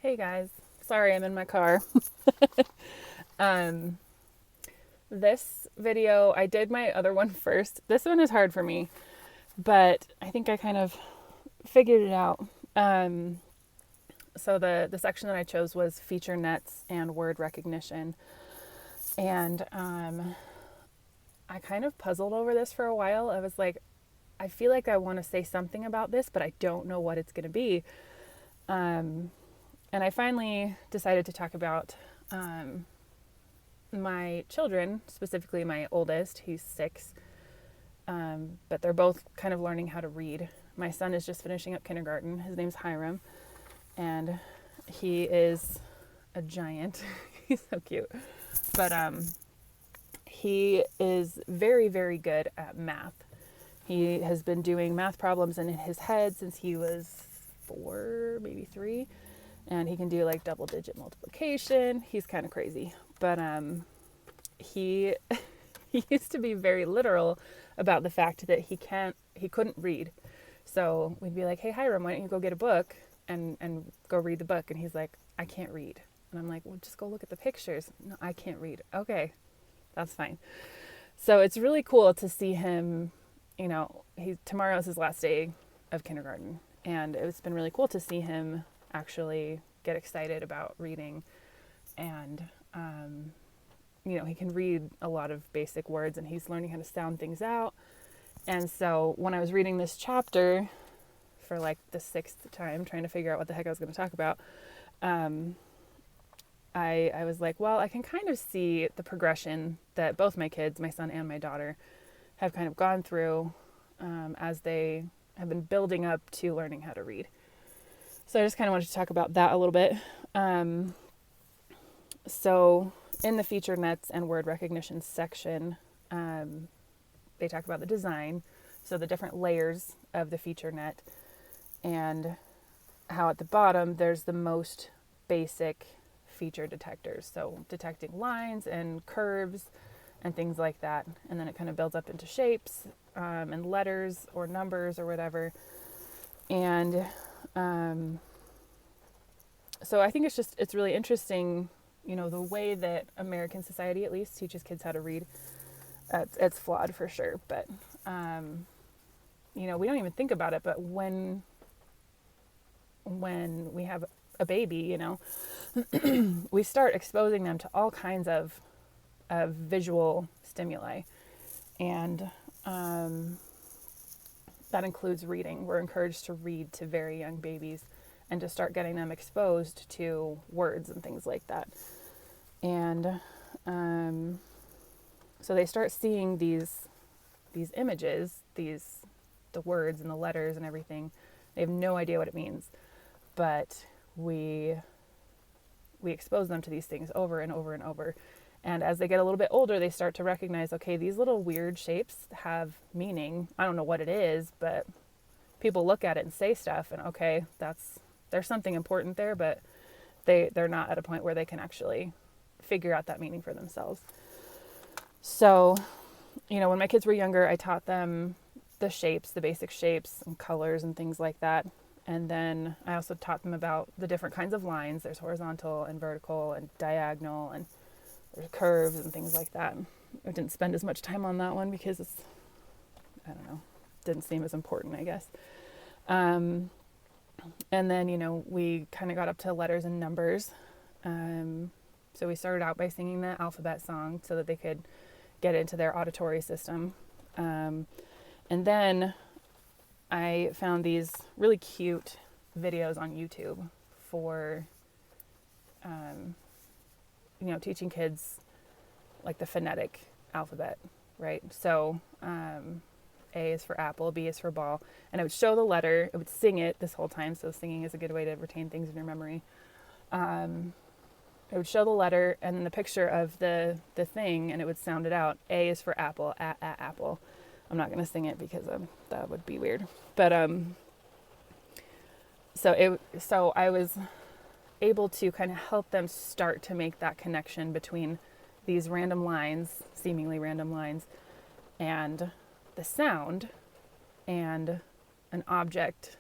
Hey guys, sorry I'm in my car. um, this video, I did my other one first. This one is hard for me, but I think I kind of figured it out. Um, so the section that I chose was feature nets and word recognition. And I kind of puzzled over this for a while. I was like, I feel like I want to say something about this, but I don't know what it's going to be. Um, and I finally decided to talk about my children, specifically my oldest, he's 6, but they're both kind of learning how to read. My son is just finishing up kindergarten. His name's Hiram, and he is a giant. He's so cute. But he is very, very good at math. He has been doing math problems in his head since he was 4, maybe 3, and he can do like double digit multiplication. He's kind of crazy, but he he used to be very literal about the fact that he couldn't read. So we'd be like, "Hey Hiram, why don't you go get a book and go read the book?" And he's like, "I can't read." And I'm like, "Well, just go look at the pictures." "No, I can't read." "Okay, that's fine." So it's really cool to see him, tomorrow's his last day of kindergarten, and it's been really cool to see him actually get excited about reading. And he can read a lot of basic words, and he's learning how to sound things out. And so when I was reading this chapter for like the 6th time, trying to figure out what the heck I was going to talk about, I was like, well, I can kind of see the progression that both my kids, my son and my daughter, have kind of gone through as they have been building up to learning how to read. So I just kind of wanted to talk about that a little bit. So in the feature nets and word recognition section, they talk about the design, so the different layers of the feature net, and how at the bottom there's the most basic feature detectors, so detecting lines and curves and things like that. And then it kind of builds up into shapes and letters or numbers or whatever. And so I think it's really interesting, the way that American society at least teaches kids how to read. It's flawed for sure, but we don't even think about it. But when we have a baby, we start exposing them to all kinds of visual stimuli, and that includes reading. We're encouraged to read to very young babies and to start getting them exposed to words and things like that. And so they start seeing these images, the words and the letters and everything. They have no idea what it means, but we expose them to these things over and over and over. And as they get a little bit older, they start to recognize, okay, these little weird shapes have meaning. I don't know what it is, but people look at it and say stuff, and okay, there's something important there, but they're not at a point where they can actually figure out that meaning for themselves. So, when my kids were younger, I taught them the shapes, the basic shapes and colors and things like that. And then I also taught them about the different kinds of lines. There's horizontal and vertical and diagonal, and there's curves and things like that. I didn't spend as much time on that one because didn't seem as important, I guess. And then, we kind of got up to letters and numbers. So we started out by singing the alphabet song so that they could get into their auditory system. And then I found these really cute videos on YouTube for, teaching kids like the phonetic alphabet, right? So A is for apple, B is for ball. And it would show the letter, it would sing it this whole time. So singing is a good way to retain things in your memory. It would show the letter and then the picture of the thing, and it would sound it out. A is for apple, apple. I'm not going to sing it because that would be weird. But so I was able to kind of help them start to make that connection between these random lines, seemingly random lines, and the sound and an object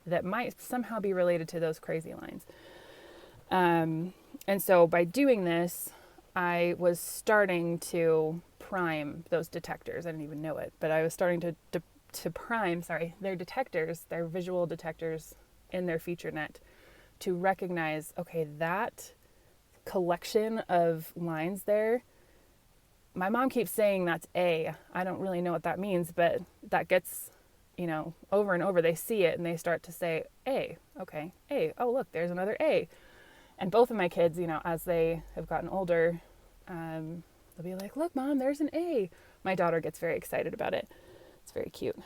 that might somehow be related to those crazy lines. And so by doing this, I was starting to prime those detectors. I didn't even know it, but I was starting to prime, their detectors, their visual detectors in their feature net to recognize, okay, that collection of lines there, my mom keeps saying that's A. I don't really know what that means, but that gets, over and over. They see it and they start to say A. Okay, A. Oh, look, there's another A. And both of my kids, as they have gotten older, they'll be like, look, Mom, there's an A. My daughter gets very excited about it. It's very cute.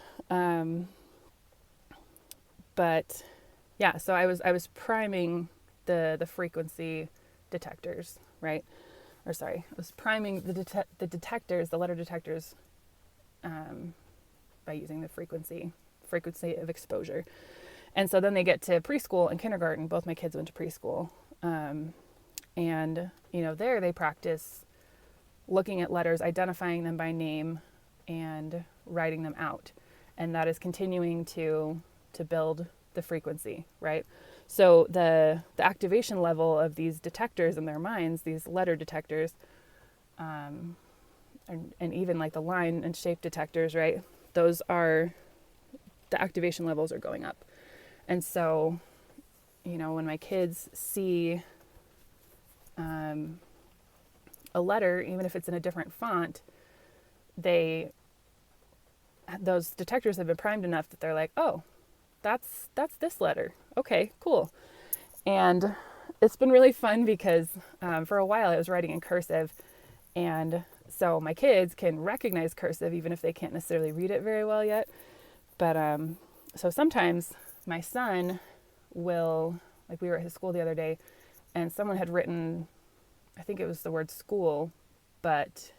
But yeah, so I was priming the frequency detectors, right? Or sorry, I was priming the detectors, the letter detectors, by using the frequency of exposure. And so then they get to preschool and kindergarten. Both my kids went to preschool. And, there they practice looking at letters, identifying them by name, and writing them out. And that is continuing to build the frequency, right? So the activation level of these detectors in their minds, these letter detectors, and even like the line and shape detectors, right? Those are, the activation levels are going up. And so, when my kids see a letter, even if it's in a different font, those detectors have been primed enough that they're like, oh, that's this letter. Okay, cool. And it's been really fun because for a while I was writing in cursive, and so my kids can recognize cursive even if they can't necessarily read it very well yet. But so sometimes my son will, like, we were at his school the other day, and someone had written, I think it was the word school, but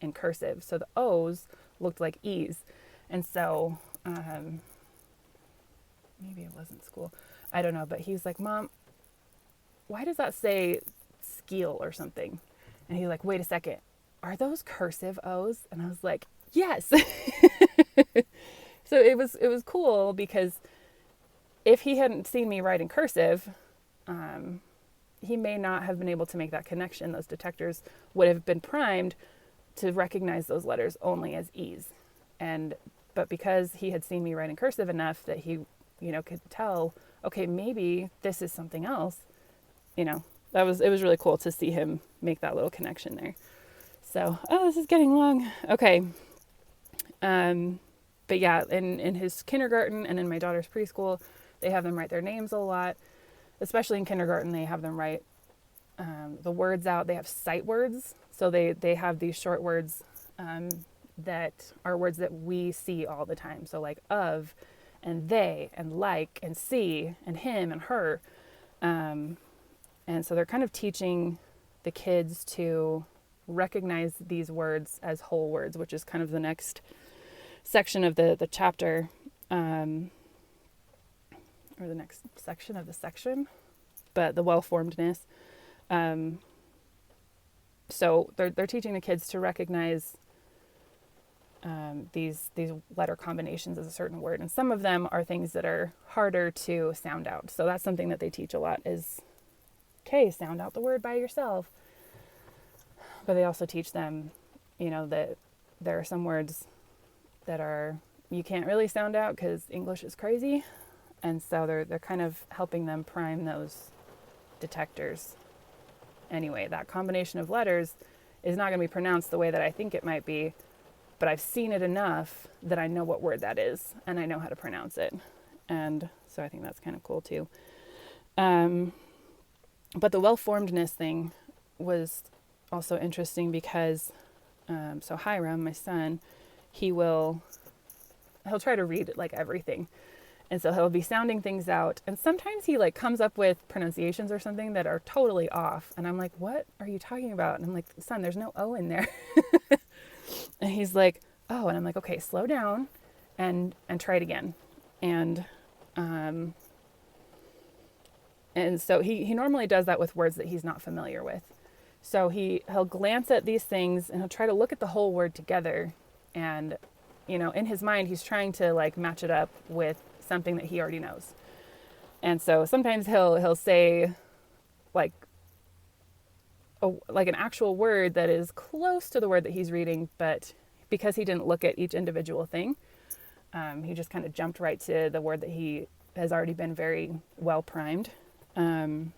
in cursive. So the O's looked like E's. And so maybe it wasn't school. I don't know. But he's like, Mom, why does that say skeel or something? And he's like, wait a second. Are those cursive O's? And I was like, yes. So it was cool because if he hadn't seen me write in cursive, he may not have been able to make that connection. Those detectors would have been primed to recognize those letters only as E's. But because he had seen me write in cursive enough that he, could tell, okay, maybe this is something else, it was really cool to see him make that little connection there. So, this is getting long. Okay. But yeah, in his kindergarten and in my daughter's preschool, they have them write their names a lot. Especially in kindergarten, they have them write the words out. They have sight words. So they have these short words that are words that we see all the time. So like of and they and like and see and him and her. And so they're kind of teaching the kids to recognize these words as whole words, which is kind of the next section of the chapter, or the next section of the section, but the well-formedness. So they're teaching the kids to recognize these letter combinations as a certain word, and some of them are things that are harder to sound out. So that's something that they teach a lot is, okay, sound out the word by yourself. But they also teach them, that there are some words that you can't really sound out because English is crazy. And so they're kind of helping them prime those detectors. Anyway, that combination of letters is not going to be pronounced the way that I think it might be, but I've seen it enough that I know what word that is and I know how to pronounce it. And so I think that's kind of cool too. But the well-formedness thing was also interesting because, so Hiram, my son, he'll try to read like everything. And so he'll be sounding things out. And sometimes he like comes up with pronunciations or something that are totally off. And I'm like, what are you talking about? And I'm like, son, there's no O in there. And he's like, oh, and I'm like, okay, slow down and try it again. And so he normally does that with words that he's not familiar with. So he'll glance at these things and he'll try to look at the whole word together. And, in his mind, he's trying to like match it up with something that he already knows. And so sometimes he'll say like like an actual word that is close to the word that he's reading, but because he didn't look at each individual thing, he just kind of jumped right to the word that he has already been very well primed. And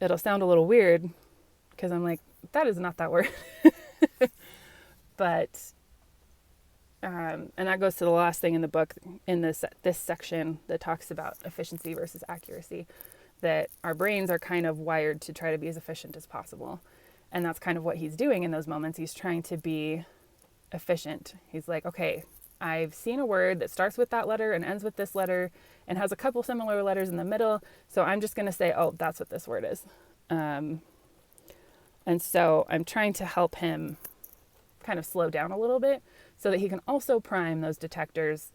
it'll sound a little weird because I'm like, that is not that word. But, and that goes to the last thing in the book, in this section that talks about efficiency versus accuracy, that our brains are kind of wired to try to be as efficient as possible. And that's kind of what he's doing in those moments. He's trying to be efficient. He's like, okay, I've seen a word that starts with that letter and ends with this letter and has a couple similar letters in the middle. So I'm just going to say, oh, that's what this word is. And so I'm trying to help him kind of slow down a little bit so that he can also prime those detectors,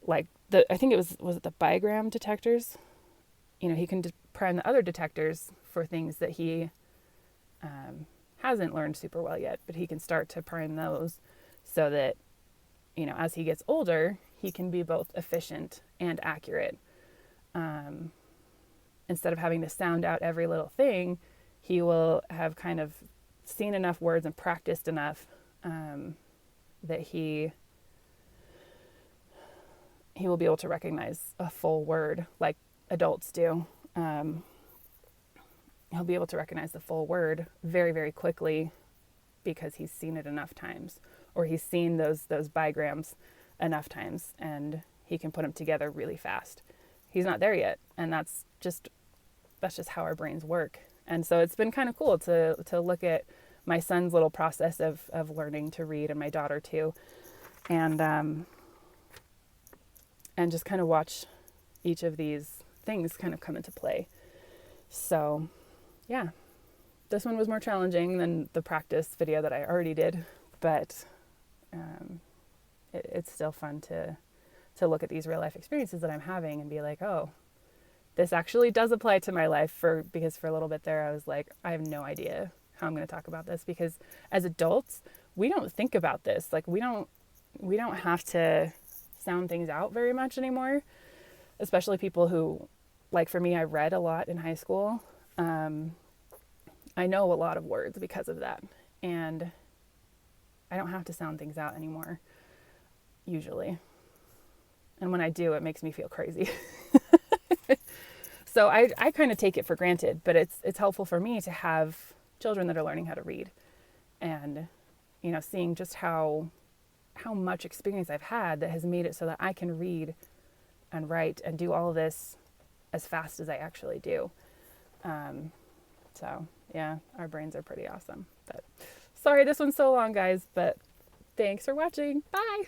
like I think was it the bigram detectors? You know, he can prime the other detectors for things that he hasn't learned super well yet, but he can start to prime those so that, you know, as he gets older, he can be both efficient and accurate. Instead of having to sound out every little thing, he will have kind of seen enough words and practiced enough that he will be able to recognize a full word like adults do. He'll be able to recognize the full word very, very quickly because he's seen it enough times, or he's seen those bigrams enough times, and he can put them together really fast. He's not there yet, and that's just how our brains work. And so it's been kind of cool to look at my son's little process of learning to read, and my daughter too, and just kind of watch each of these things kind of come into play. So yeah, this one was more challenging than the practice video that I already did, but it's still fun to look at these real life experiences that I'm having and be like, oh, this actually does apply to my life. Because for a little bit there I was like, I have no idea how I'm going to talk about this, because as adults we don't think about this. Like we don't have to sound things out very much anymore, especially people who, like for me, I read a lot in high school. I know a lot of words because of that, and I don't have to sound things out anymore usually, and when I do, it makes me feel crazy. So I kind of take it for granted, but it's helpful for me to have children that are learning how to read, and you know, seeing just how much experience I've had that has made it so that I can read and write and do all of this as fast as I actually do. So yeah, our brains are pretty awesome. But sorry this one's so long, guys, but thanks for watching. Bye.